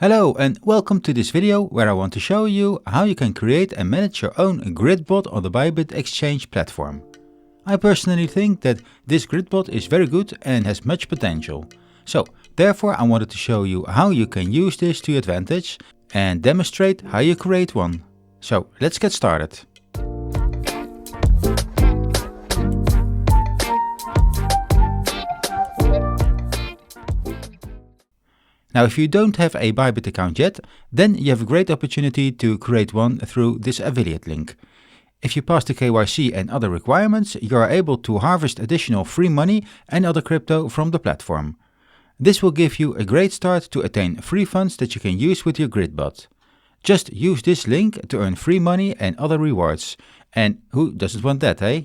Hello and welcome to this video where I want to show you how you can create and manage your own grid bot on the Bybit Exchange platform. I personally think that this grid bot is very good and has much potential. So therefore I wanted to show you how you can use this to your advantage and demonstrate how you create one. So let's get started. Now, if you don't have a Bybit account yet, then you have a great opportunity to create one through this affiliate link. If you pass the KYC and other requirements, you are able to harvest additional free money and other crypto from the platform. This will give you a great start to attain free funds that you can use with your grid bot. Just use this link to earn free money and other rewards. And who doesn't want that, eh?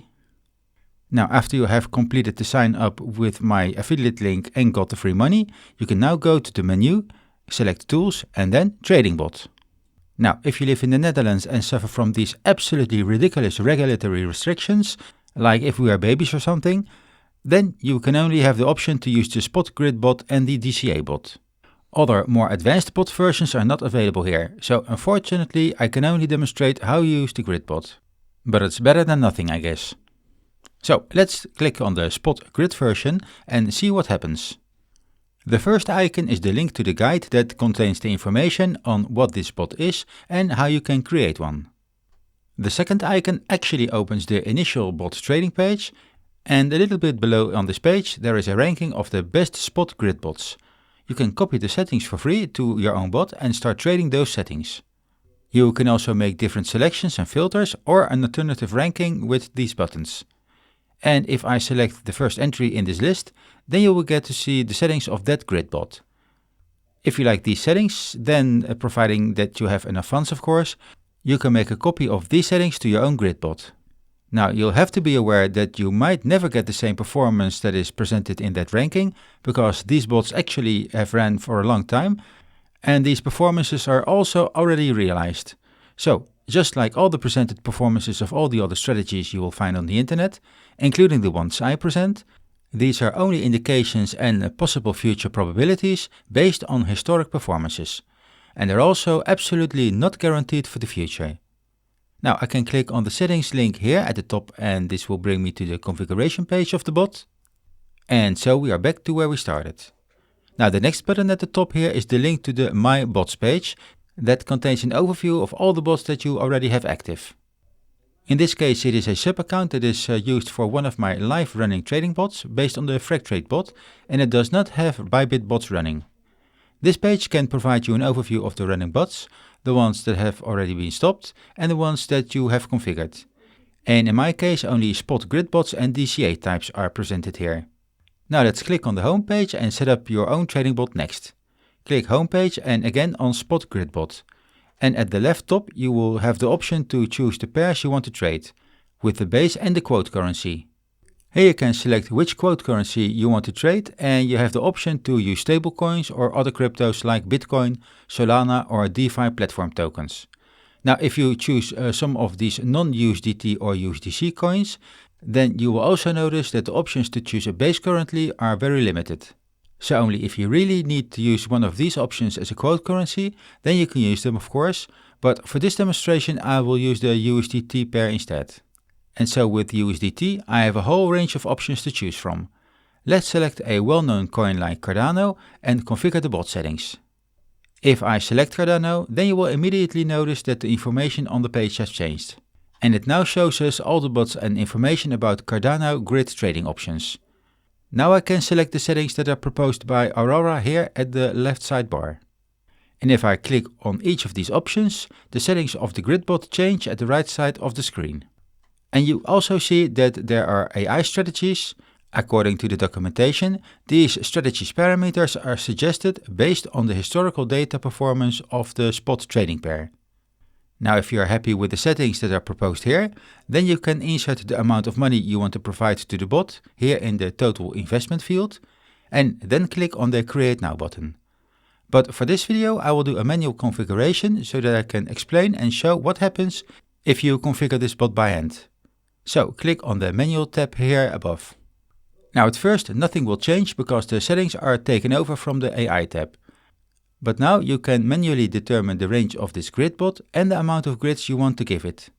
Now, after you have completed the sign up with my affiliate link and got the free money, you can now go to the menu, select Tools and then Trading Bot. Now, if you live in the Netherlands and suffer from these absolutely ridiculous regulatory restrictions, like if we are babies or something, then you can only have the option to use the Spot Grid Bot and the DCA bot. Other more advanced bot versions are not available here, so unfortunately I can only demonstrate how you use the grid bot. But it's better than nothing, I guess. So let's click on the Spot Grid version and see what happens. The first icon is the link to the guide that contains the information on what this bot is and how you can create one. The second icon actually opens the initial bot trading page, and a little bit below on this page there is a ranking of the best Spot Grid bots. You can copy the settings for free to your own bot and start trading those settings. You can also make different selections and filters or an alternative ranking with these buttons. And if I select the first entry in this list, then you will get to see the settings of that grid bot. If you like these settings, then providing that you have enough funds of course, you can make a copy of these settings to your own grid bot. Now you'll have to be aware that you might never get the same performance that is presented in that ranking, because these bots actually have ran for a long time, and these performances are also already realized. So, just like all the presented performances of all the other strategies you will find on the internet, including the ones I present, these are only indications and possible future probabilities based on historic performances, and they're also absolutely not guaranteed for the future. Now I can click on the settings link here at the top and this will bring me to the configuration page of the bot. And so we are back to where we started. Now the next button at the top here is the link to the My Bots page that contains an overview of all the bots that you already have active. In this case it is a sub-account that is used for one of my live running trading bots based on the FragTrade bot, and it does not have Bybit bots running. This page can provide you an overview of the running bots, the ones that have already been stopped and the ones that you have configured. And in my case only Spot Grid bots and DCA types are presented here. Now let's click on the home page and set up your own trading bot next. Click Homepage and again on Spot Grid Bot. And at the left top you will have the option to choose the pairs you want to trade, with the base and the quote currency. Here you can select which quote currency you want to trade, and you have the option to use stablecoins or other cryptos like Bitcoin, Solana or DeFi platform tokens. Now if you choose some of these non-USDT or USDC coins, then you will also notice that the options to choose a base currency are very limited. So only if you really need to use one of these options as a quote currency, then you can use them of course, but for this demonstration I will use the USDT pair instead. And so with USDT I have a whole range of options to choose from. Let's select a well-known coin like Cardano and configure the bot settings. If I select Cardano, then you will immediately notice that the information on the page has changed. And it now shows us all the bots and information about Cardano grid trading options. Now I can select the settings that are proposed by Aurora here at the left sidebar. And if I click on each of these options, the settings of the grid bot change at the right side of the screen. And you also see that there are AI strategies. According to the documentation, these strategies parameters are suggested based on the historical data performance of the spot trading pair. Now if you are happy with the settings that are proposed here, then you can insert the amount of money you want to provide to the bot here in the total investment field, and then click on the Create Now button. But for this video I will do a manual configuration so that I can explain and show what happens if you configure this bot by hand. So click on the Manual tab here above. Now at first nothing will change because the settings are taken over from the AI tab. But now you can manually determine the range of this grid bot and the amount of grids you want to give it.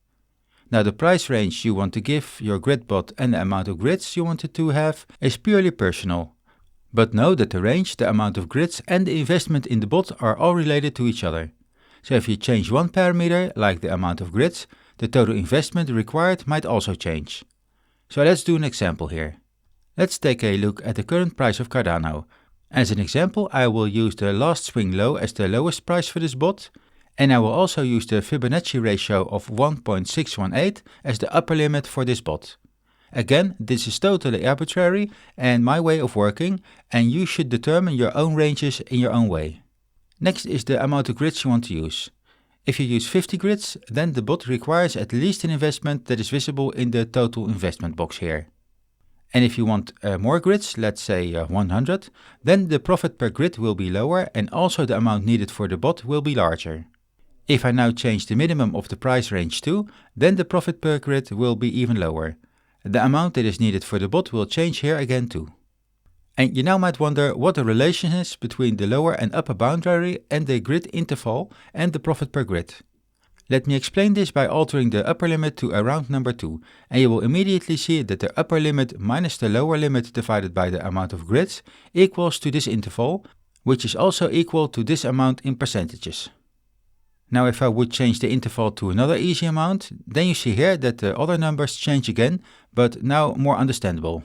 Now the price range you want to give your grid bot and the amount of grids you want it to have is purely personal. But know that the range, the amount of grids and the investment in the bot are all related to each other. So if you change one parameter, like the amount of grids, the total investment required might also change. So let's do an example here. Let's take a look at the current price of Cardano. As an example, I will use the last swing low as the lowest price for this bot, and I will also use the Fibonacci ratio of 1.618 as the upper limit for this bot. Again, this is totally arbitrary and my way of working, and you should determine your own ranges in your own way. Next is the amount of grids you want to use. If you use 50 grids, then the bot requires at least an investment that is visible in the total investment box here. And if you want more grids, let's say 100, then the profit per grid will be lower and also the amount needed for the bot will be larger. If I now change the minimum of the price range too, then the profit per grid will be even lower. The amount that is needed for the bot will change here again too. And you now might wonder what the relation is between the lower and upper boundary and the grid interval and the profit per grid. Let me explain this by altering the upper limit to a round number 2, and you will immediately see that the upper limit minus the lower limit divided by the amount of grids equals to this interval, which is also equal to this amount in percentages. Now if I would change the interval to another easy amount, then you see here that the other numbers change again, but now more understandable.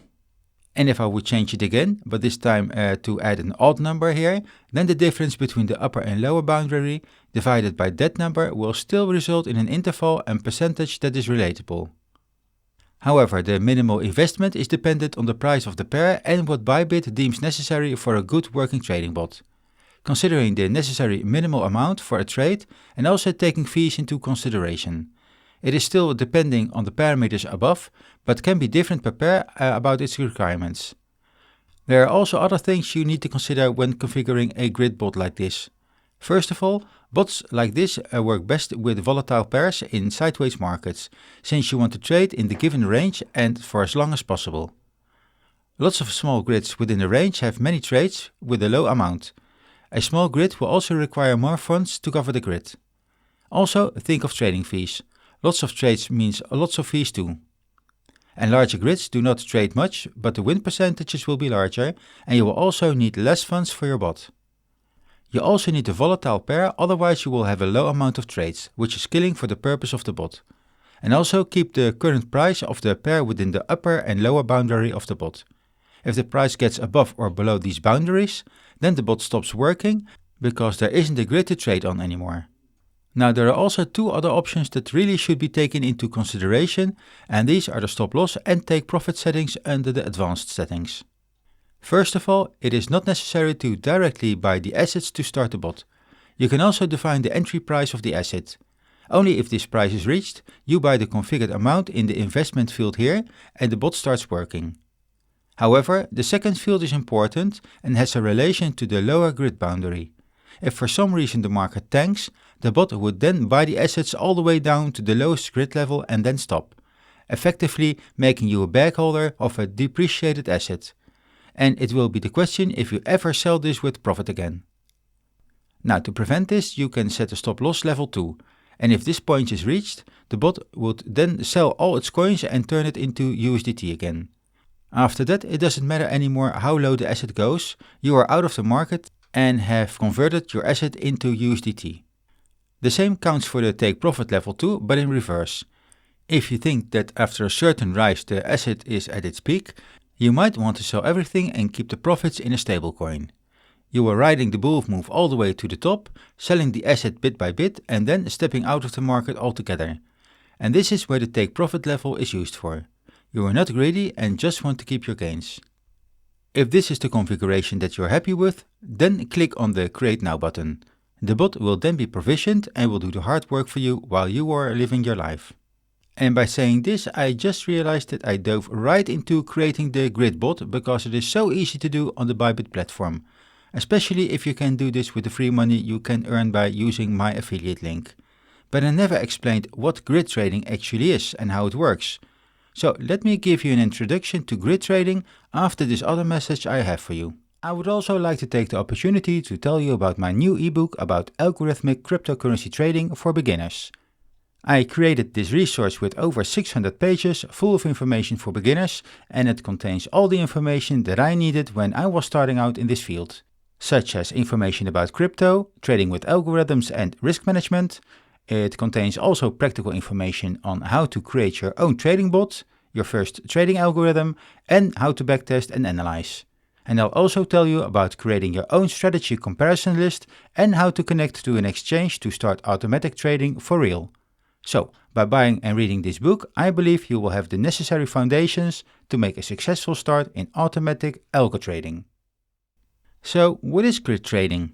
And if I would change it again, but this time to add an odd number here, then the difference between the upper and lower boundary divided by that number will still result in an interval and percentage that is relatable. However, the minimal investment is dependent on the price of the pair and what Bybit deems necessary for a good working trading bot, considering the necessary minimal amount for a trade and also taking fees into consideration. It is still depending on the parameters above, but can be different per pair about its requirements. There are also other things you need to consider when configuring a grid bot like this. First of all, bots like this work best with volatile pairs in sideways markets, since you want to trade in the given range and for as long as possible. Lots of small grids within the range have many trades with a low amount. A small grid will also require more funds to cover the grid. Also, think of trading fees. Lots of trades means lots of fees too. And larger grids do not trade much, but the win percentages will be larger, and you will also need less funds for your bot. You also need a volatile pair, otherwise you will have a low amount of trades, which is killing for the purpose of the bot. And also keep the current price of the pair within the upper and lower boundary of the bot. If the price gets above or below these boundaries, then the bot stops working because there isn't a grid to trade on anymore. Now there are also two other options that really should be taken into consideration, and these are the stop loss and take profit settings under the advanced settings. First of all, it is not necessary to directly buy the assets to start the bot. You can also define the entry price of the asset. Only if this price is reached, you buy the configured amount in the investment field here and the bot starts working. However, the second field is important and has a relation to the lower grid boundary. If for some reason the market tanks, the bot would then buy the assets all the way down to the lowest grid level and then stop, effectively making you a bagholder of a depreciated asset. And it will be the question if you ever sell this with profit again. Now to prevent this, you can set a stop loss level 2, and if this point is reached, the bot would then sell all its coins and turn it into USDT again. After that, it doesn't matter anymore how low the asset goes, you are out of the market and have converted your asset into USDT. The same counts for the take profit level 2, but in reverse. If you think that after a certain rise the asset is at its peak, you might want to sell everything and keep the profits in a stablecoin. You are riding the bull move all the way to the top, selling the asset bit by bit and then stepping out of the market altogether. And this is where the take profit level is used for. You are not greedy and just want to keep your gains. If this is the configuration that you are happy with, then click on the Create Now button. The bot will then be provisioned and will do the hard work for you while you are living your life. And by saying this, I just realized that I dove right into creating the grid bot because it is so easy to do on the Bybit platform, especially if you can do this with the free money you can earn by using my affiliate link. But I never explained what grid trading actually is and how it works. So let me give you an introduction to grid trading after this other message I have for you. I would also like to take the opportunity to tell you about my new ebook about algorithmic cryptocurrency trading for beginners. I created this resource with over 600 pages full of information for beginners, and it contains all the information that I needed when I was starting out in this field, such as information about crypto, trading with algorithms and risk management. It contains also practical information on how to create your own trading bot, your first trading algorithm, and how to backtest and analyze. And I'll also tell you about creating your own strategy comparison list and how to connect to an exchange to start automatic trading for real. So, by buying and reading this book, I believe you will have the necessary foundations to make a successful start in automatic algo trading. So, what is grid trading?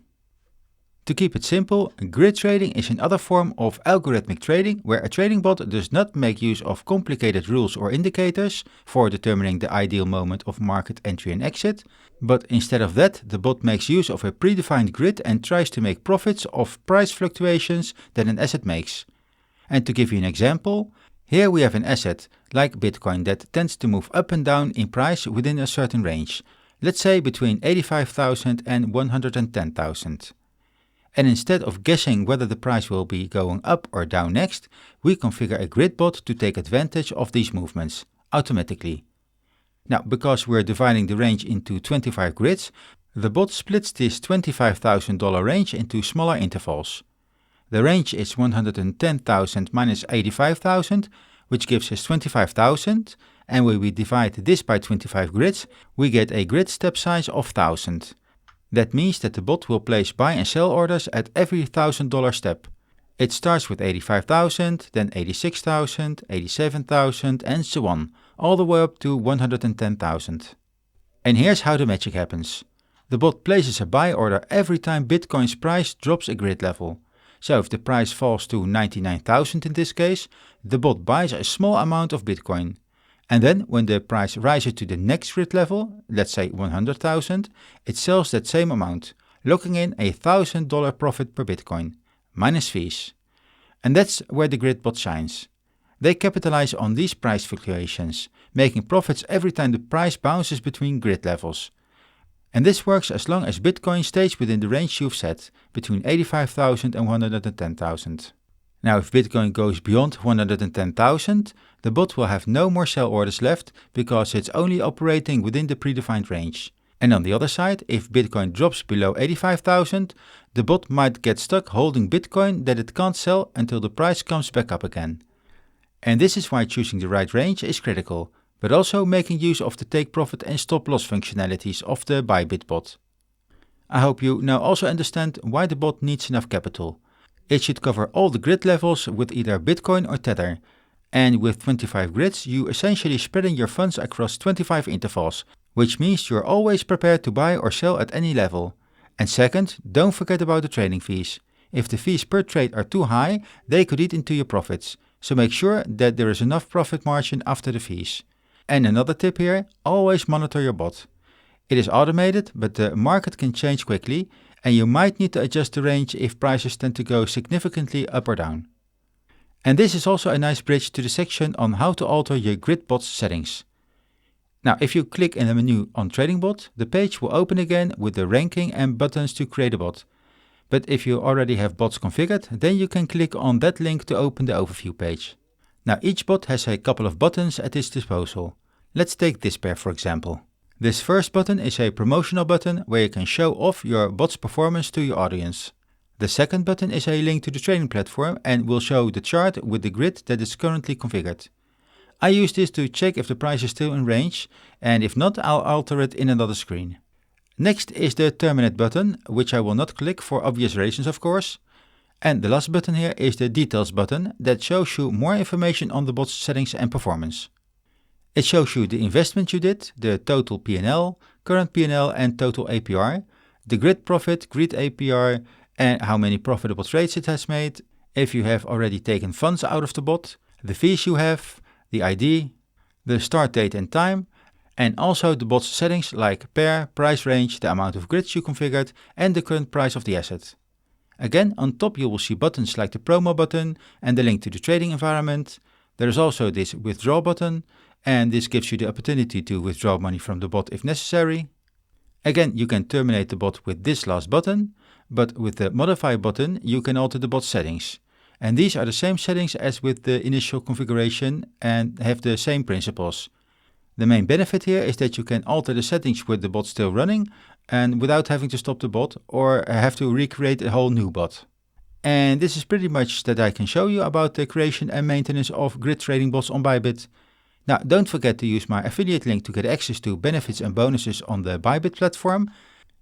To keep it simple, grid trading is another form of algorithmic trading where a trading bot does not make use of complicated rules or indicators for determining the ideal moment of market entry and exit, but instead of that, the bot makes use of a predefined grid and tries to make profits of price fluctuations that an asset makes. And to give you an example, here we have an asset like Bitcoin that tends to move up and down in price within a certain range, let's say between 85,000 and 110,000. And instead of guessing whether the price will be going up or down next, we configure a grid bot to take advantage of these movements automatically. Now, because we're dividing the range into 25 grids, the bot splits this $25,000 range into smaller intervals. The range is 110,000 minus 85,000, which gives us 25,000, and when we divide this by 25 grids, we get a grid step size of 1,000. That means that the bot will place buy and sell orders at every $1,000 step. It starts with 85,000, then 86,000, 87,000, and so on, all the way up to 110,000. And here's how the magic happens. The bot places a buy order every time Bitcoin's price drops a grid level. So if the price falls to 99,000 in this case, the bot buys a small amount of Bitcoin. And then when the price rises to the next grid level, let's say 100,000, it sells that same amount, locking in a $1,000 profit per Bitcoin, minus fees. And that's where the grid bot shines. They capitalize on these price fluctuations, making profits every time the price bounces between grid levels. And this works as long as Bitcoin stays within the range you've set, between 85,000 and 110,000. Now, if Bitcoin goes beyond 110,000, the bot will have no more sell orders left because it's only operating within the predefined range. And on the other side, if Bitcoin drops below 85,000, the bot might get stuck holding Bitcoin that it can't sell until the price comes back up again. And this is why choosing the right range is critical, but also making use of the take profit and stop loss functionalities of the Bybit bot. I hope you now also understand why the bot needs enough capital. It should cover all the grid levels with either Bitcoin or Tether. And with 25 grids, you essentially spreading your funds across 25 intervals, which means you're always prepared to buy or sell at any level. And second, don't forget about the trading fees. If the fees per trade are too high, they could eat into your profits. So make sure that there is enough profit margin after the fees. And another tip here, always monitor your bot. It is automated, but the market can change quickly, and you might need to adjust the range if prices tend to go significantly up or down. And this is also a nice bridge to the section on how to alter your grid bot's settings. Now, if you click in the menu on Trading Bot, the page will open again with the ranking and buttons to create a bot. But if you already have bots configured, then you can click on that link to open the overview page. Now, each bot has a couple of buttons at its disposal. Let's take this pair for example. This first button is a promotional button where you can show off your bot's performance to your audience. The second button is a link to the trading platform and will show the chart with the grid that is currently configured. I use this to check if the price is still in range, and if not, I'll alter it in another screen. Next is the terminate button, which I will not click for obvious reasons of course. And the last button here is the details button that shows you more information on the bot's settings and performance. It shows you the investment you did, the total P&L, current P&L and total APR, the grid profit, grid APR, and how many profitable trades it has made, if you have already taken funds out of the bot, the fees you have, the ID, the start date and time, and also the bot's settings like pair, price range, the amount of grids you configured, and the current price of the asset. Again, on top you will see buttons like the promo button and the link to the trading environment. There is also this withdraw button, and this gives you the opportunity to withdraw money from the bot if necessary. Again, you can terminate the bot with this last button, but with the modify button, you can alter the bot settings. And these are the same settings as with the initial configuration and have the same principles. The main benefit here is that you can alter the settings with the bot still running and without having to stop the bot or have to recreate a whole new bot. And this is pretty much that I can show you about the creation and maintenance of grid trading bots on Bybit. Now, don't forget to use my affiliate link to get access to benefits and bonuses on the Bybit platform.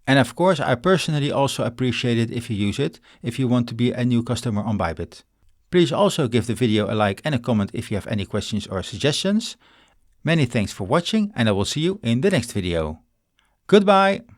And of course, I personally also appreciate it if you use it, if you want to be a new customer on Bybit. Please also give the video a like and a comment if you have any questions or suggestions. Many thanks for watching, and I will see you in the next video. Goodbye!